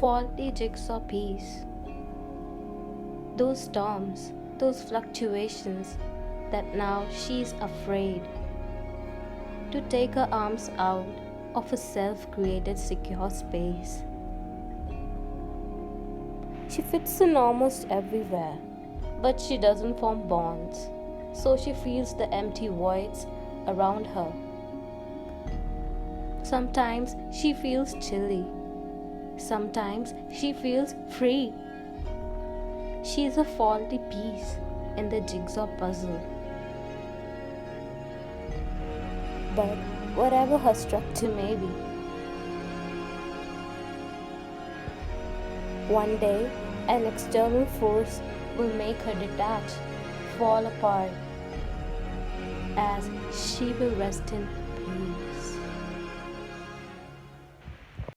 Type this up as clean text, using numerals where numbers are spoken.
faulty jigsaw piece. Those storms, those fluctuations that now she's afraid to take her arms out of a self created secure space. She fits in almost everywhere, but she doesn't form bonds, so she feels the empty voids around her. Sometimes she feels chilly, sometimes she feels free. She is a faulty piece in the jigsaw puzzle. But whatever her structure may be, one day an external force will make her detach, fall apart, as she will rest in peace.